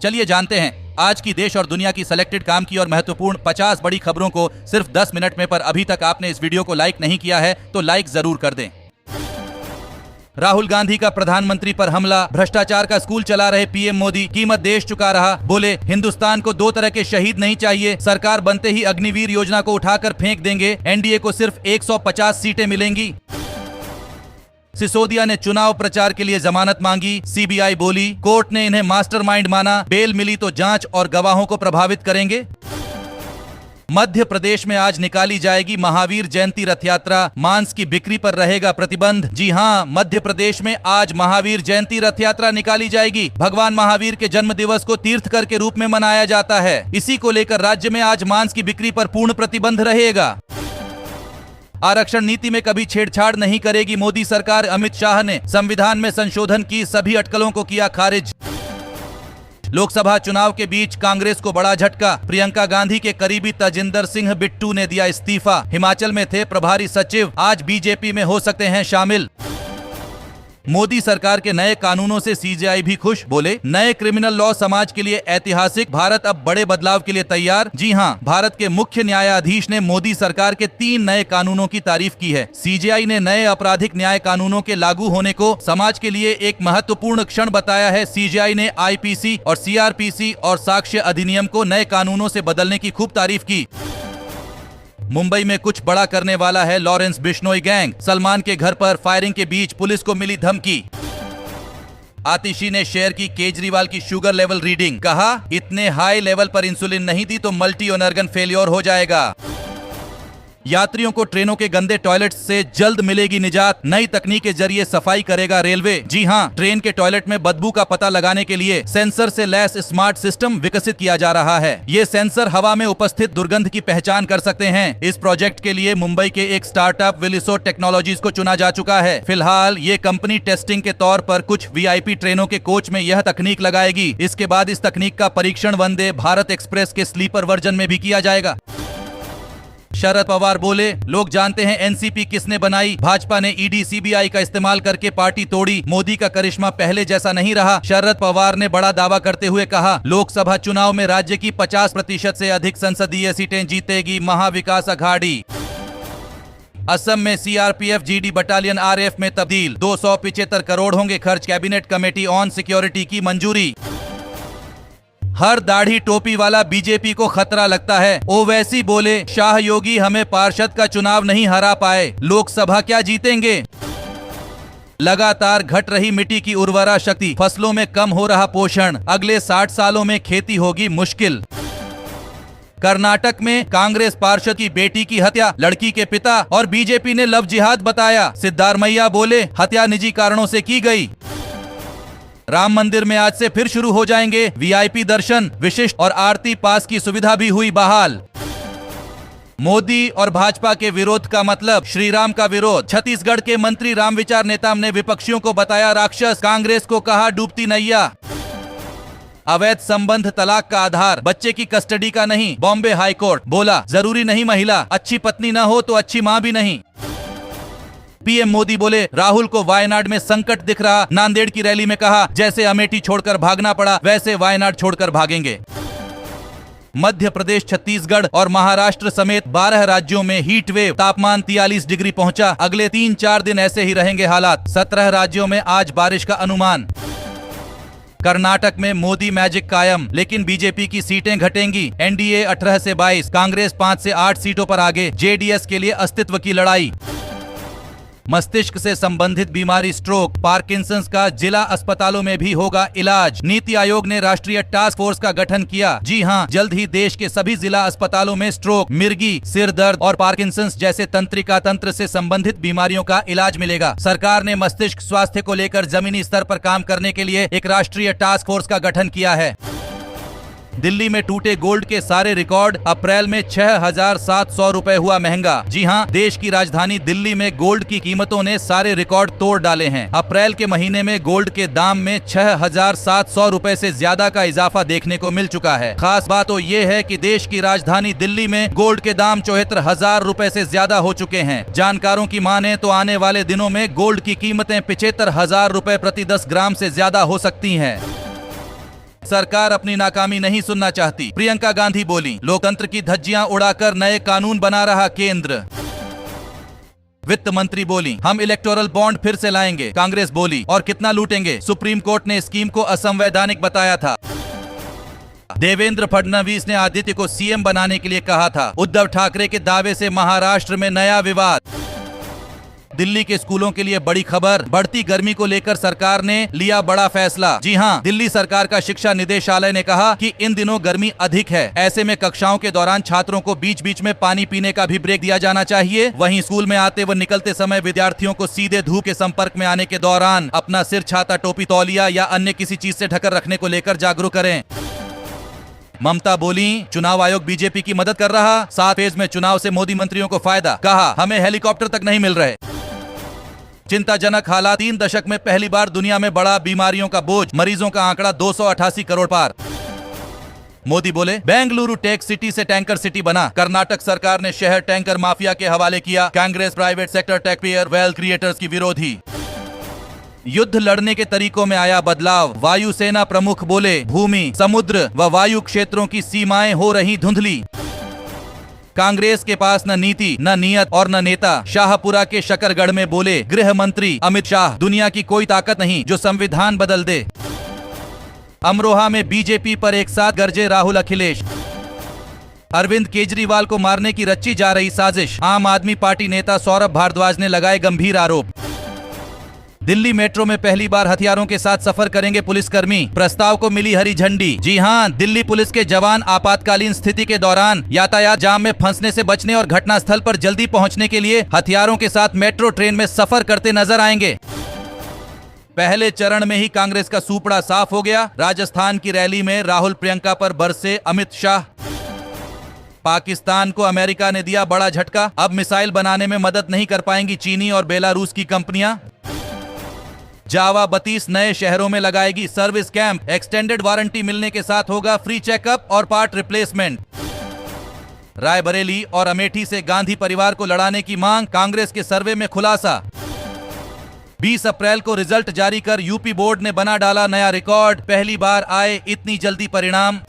चलिए जानते हैं आज की देश और दुनिया की सिलेक्टेड काम की और महत्वपूर्ण 50 बड़ी खबरों को सिर्फ 10 मिनट में। पर अभी तक आपने इस वीडियो को लाइक नहीं किया है तो लाइक जरूर कर दें। राहुल गांधी का प्रधानमंत्री पर हमला, भ्रष्टाचार का स्कूल चला रहे पीएम मोदी, कीमत देश चुका रहा। बोले हिंदुस्तान को 2 तरह के शहीद नहीं चाहिए, सरकार बनते ही अग्निवीर योजना को उठाकर फेंक देंगे, एनडीए को सिर्फ 150 सीटें मिलेंगी। सिसोदिया ने चुनाव प्रचार के लिए जमानत मांगी, सीबीआई बोली कोर्ट ने इन्हें मास्टरमाइंड माना, बेल मिली तो जांच और गवाहों को प्रभावित करेंगे। मध्य प्रदेश में आज निकाली जाएगी महावीर जयंती रथ यात्रा, मांस की बिक्री पर रहेगा प्रतिबंध। जी हां, मध्य प्रदेश में आज महावीर जयंती रथ यात्रा निकाली जाएगी। भगवान महावीर के जन्म दिवस को तीर्थकर के रूप में मनाया जाता है। इसी को लेकर राज्य में आज मांस की बिक्री पर पूर्ण प्रतिबंध रहेगा। आरक्षण नीति में कभी छेड़छाड़ नहीं करेगी मोदी सरकार, अमित शाह ने संविधान में संशोधन की सभी अटकलों को किया खारिज। लोकसभा चुनाव के बीच कांग्रेस को बड़ा झटका, प्रियंका गांधी के करीबी तजिंदर सिंह बिट्टू ने दिया इस्तीफा। हिमाचल में थे प्रभारी सचिव, आज बीजेपी में हो सकते हैं शामिल। मोदी सरकार के नए कानूनों से सीजेआई भी खुश, बोले नए क्रिमिनल लॉ समाज के लिए ऐतिहासिक, भारत अब बड़े बदलाव के लिए तैयार। जी हां, भारत के मुख्य न्यायाधीश ने मोदी सरकार के 3 नए कानूनों की तारीफ की है। सीजेआई ने नए आपराधिक न्याय कानूनों के लागू होने को समाज के लिए एक महत्वपूर्ण क्षण बताया है। सीजेआई ने आईपीसी और सीआरपीसी और साक्ष्य अधिनियम को नए कानूनों से बदलने की खूब तारीफ की। मुंबई में कुछ बड़ा करने वाला है लॉरेंस बिश्नोई गैंग, सलमान के घर पर फायरिंग के बीच पुलिस को मिली धमकी। आतिशी ने शेयर की केजरीवाल की शुगर लेवल रीडिंग, कहा इतने हाई लेवल पर इंसुलिन नहीं दी तो मल्टी ऑर्गन फेलियर हो जाएगा। यात्रियों को ट्रेनों के गंदे टॉयलेट से जल्द मिलेगी निजात, नई तकनीक के जरिए सफाई करेगा रेलवे। जी हां, ट्रेन के टॉयलेट में बदबू का पता लगाने के लिए सेंसर से लैस स्मार्ट सिस्टम विकसित किया जा रहा है। ये सेंसर हवा में उपस्थित दुर्गंध की पहचान कर सकते हैं। इस प्रोजेक्ट के लिए मुंबई के एक स्टार्टअप विलिसो टेक्नोलॉजीज को चुना जा चुका है। फिलहाल ये कंपनी टेस्टिंग के तौर पर कुछ वीआईपी ट्रेनों के कोच में यह तकनीक लगाएगी। इसके बाद इस तकनीक का परीक्षण वंदे भारत एक्सप्रेस के स्लीपर वर्जन में भी किया जाएगा। शरद पवार बोले लोग जानते हैं एनसीपी किसने बनाई, भाजपा ने ईडी सीबीआई का इस्तेमाल करके पार्टी तोड़ी, मोदी का करिश्मा पहले जैसा नहीं रहा। शरद पवार ने बड़ा दावा करते हुए कहा लोकसभा चुनाव में राज्य की 50% से अधिक संसदीय सीटें जीतेगी महाविकास अघाड़ी। असम में सीआरपीएफ जीडी बटालियन आरएफ में तब्दील, 275 करोड़ होंगे खर्च, कैबिनेट कमेटी ऑन सिक्योरिटी की मंजूरी। हर दाढ़ी टोपी वाला बीजेपी को खतरा लगता है, ओवैसी बोले शाह योगी हमें पार्षद का चुनाव नहीं हरा पाए, लोकसभा क्या जीतेंगे। लगातार घट रही मिट्टी की उर्वरा शक्ति, फसलों में कम हो रहा पोषण, अगले 60 सालों में खेती होगी मुश्किल। कर्नाटक में कांग्रेस पार्षद की बेटी की हत्या, लड़की के पिता और बीजेपी ने लव जिहाद बताया। सिद्धारमैया बोले हत्या निजी कारणों से की गई। राम मंदिर में आज से फिर शुरू हो जाएंगे वीआईपी दर्शन, विशिष्ट और आरती पास की सुविधा भी हुई बहाल। मोदी और भाजपा के विरोध का मतलब श्री राम का विरोध, छत्तीसगढ़ के मंत्री रामविचार नेताम ने विपक्षियों को बताया राक्षस, कांग्रेस को कहा डूबती नैया। अवैध संबंध तलाक का आधार, बच्चे की कस्टडी का नहीं, बॉम्बे हाईकोर्ट बोला जरूरी नहीं महिला, अच्छी पत्नी न हो तो अच्छी मां भी नहीं। पीएम मोदी बोले राहुल को वायनाड में संकट दिख रहा, नांदेड़ की रैली में कहा जैसे अमेठी छोड़कर भागना पड़ा वैसे वायनाड छोड़कर भागेंगे। मध्य प्रदेश, छत्तीसगढ़ और महाराष्ट्र समेत 12 राज्यों में हीट वेव, तापमान 43 डिग्री पहुंचा, अगले 3-4 दिन ऐसे ही रहेंगे हालात। 17 राज्यों में आज बारिश का अनुमान। कर्नाटक में मोदी मैजिक कायम, लेकिन बीजेपी की सीटें घटेंगी। एनडीए 18 से 22, कांग्रेस 5 से 8 सीटों पर आगे, जेडीएस के लिए अस्तित्व की लड़ाई। मस्तिष्क से संबंधित बीमारी स्ट्रोक, पार्किंसंस का जिला अस्पतालों में भी होगा इलाज। नीति आयोग ने राष्ट्रीय टास्क फोर्स का गठन किया। जी हां, जल्द ही देश के सभी जिला अस्पतालों में स्ट्रोक, मिर्गी, सिर दर्द और पार्किंसंस जैसे तंत्रिका तंत्र से संबंधित बीमारियों का इलाज मिलेगा। सरकार ने मस्तिष्क स्वास्थ्य को लेकर जमीनी स्तर पर काम करने के लिए एक राष्ट्रीय टास्क फोर्स का गठन किया है। दिल्ली में टूटे गोल्ड के सारे रिकॉर्ड, अप्रैल में 6,700 रुपए हुआ महंगा। जी हां, देश की राजधानी दिल्ली में गोल्ड की कीमतों ने सारे रिकॉर्ड तोड़ डाले हैं। अप्रैल के महीने में गोल्ड के दाम में 6,700 रुपए से ज्यादा का इजाफा देखने को मिल चुका है। खास बात तो ये है कि देश की राजधानी दिल्ली में गोल्ड के दाम 74,000 रुपए से ज्यादा हो चुके हैं। जानकारों की माने तो आने वाले दिनों में गोल्ड की कीमतें 75,000 रुपए प्रति 10 ग्राम से ज्यादा हो सकती हैं। सरकार अपनी नाकामी नहीं सुनना चाहती। प्रियंका गांधी बोली, लोकतंत्र की धज्जियां उड़ाकर नए कानून बना रहा केंद्र। वित्त मंत्री बोली, हम इलेक्टोरल बॉन्ड फिर से लाएंगे। कांग्रेस बोली, और कितना लूटेंगे। सुप्रीम कोर्ट ने स्कीम को असंवैधानिक बताया था। देवेंद्र फडणवीस ने आदित्य को सीएम बनाने के लिए कहा था। उद्धव ठाकरे के दावे से महाराष्ट्र में नया विवाद। दिल्ली के स्कूलों के लिए बड़ी खबर, बढ़ती गर्मी को लेकर सरकार ने लिया बड़ा फैसला। जी हां, दिल्ली सरकार का शिक्षा निदेशालय ने कहा कि इन दिनों गर्मी अधिक है, ऐसे में कक्षाओं के दौरान छात्रों को बीच बीच में पानी पीने का भी ब्रेक दिया जाना चाहिए। वहीं स्कूल में आते व निकलते समय विद्यार्थियों को सीधे धूप के संपर्क में आने के दौरान अपना सिर, छाता, टोपी, तौलिया या अन्य किसी चीज से ढककर रखने को लेकर जागरूक करें। ममता बोली, चुनाव आयोग बीजेपी की मदद कर रहा। 7 फेज में चुनाव से मोदी मंत्रियों को फायदा। कहा, हमें हेलीकॉप्टर तक नहीं मिल रहे। चिंताजनक हालात, 3 दशक में पहली बार दुनिया में बढ़ा बीमारियों का बोझ, मरीजों का आंकड़ा 288 करोड़ पार। मोदी बोले, बेंगलुरु टेक सिटी से टैंकर सिटी बना। कर्नाटक सरकार ने शहर टैंकर माफिया के हवाले किया। Congress private sector taxpayer wealth creators की विरोधी। युद्ध लड़ने के तरीकों में आया बदलाव। वायुसेना प्रमुख बोले, भूमि, समुद्र व वायु क्षेत्रों की सीमाएं हो रही धुंधली। कांग्रेस के पास न नीति, न नियत और न नेता। शाहपुरा के शकरगढ़ में बोले गृह मंत्री अमित शाह, दुनिया की कोई ताकत नहीं जो संविधान बदल दे। अमरोहा में बीजेपी पर एक साथ गरजे राहुल, अखिलेश। अरविंद केजरीवाल को मारने की रची जा रही साजिश। आम आदमी पार्टी नेता सौरभ भारद्वाज ने लगाए गंभीर आरोप। दिल्ली मेट्रो में पहली बार हथियारों के साथ सफर करेंगे पुलिसकर्मी। प्रस्ताव को मिली हरी झंडी। जी हां, दिल्ली पुलिस के जवान आपातकालीन स्थिति के दौरान यातायात जाम में फंसने से बचने और घटनास्थल पर जल्दी पहुंचने के लिए हथियारों के साथ मेट्रो ट्रेन में सफर करते नजर आएंगे। पहले चरण में ही कांग्रेस का सूपड़ा साफ हो गया। राजस्थान की रैली में राहुल, प्रियंका पर बरसे अमित शाह। पाकिस्तान को अमेरिका ने दिया बड़ा झटका। अब मिसाइल बनाने में मदद नहीं कर पाएंगी चीनी और बेलारूस की कंपनियां। जावा 32 नए शहरों में लगाएगी सर्विस कैंप। एक्सटेंडेड वारंटी मिलने के साथ होगा फ्री चेकअप और पार्ट रिप्लेसमेंट। रायबरेली और अमेठी से गांधी परिवार को लड़ाने की मांग। कांग्रेस के सर्वे में खुलासा। 20 अप्रैल को रिजल्ट जारी कर यूपी बोर्ड ने बना डाला नया रिकॉर्ड। पहली बार आए इतनी जल्दी परिणाम।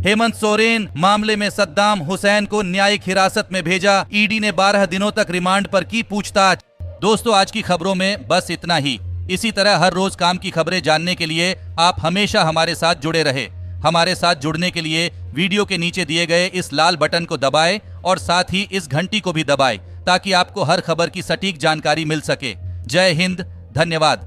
हेमंत सोरेन मामले में सद्दाम हुसैन को न्यायिक हिरासत में भेजा। ईडी ने 12 दिनों तक रिमांड पर की पूछताछ। दोस्तों, आज की खबरों में बस इतना ही। इसी तरह हर रोज काम की खबरें जानने के लिए आप हमेशा हमारे साथ जुड़े रहे। हमारे साथ जुड़ने के लिए वीडियो के नीचे दिए गए इस लाल बटन को दबाएं और साथ ही इस घंटी को भी दबाएं ताकि आपको हर खबर की सटीक जानकारी मिल सके। जय हिंद, धन्यवाद।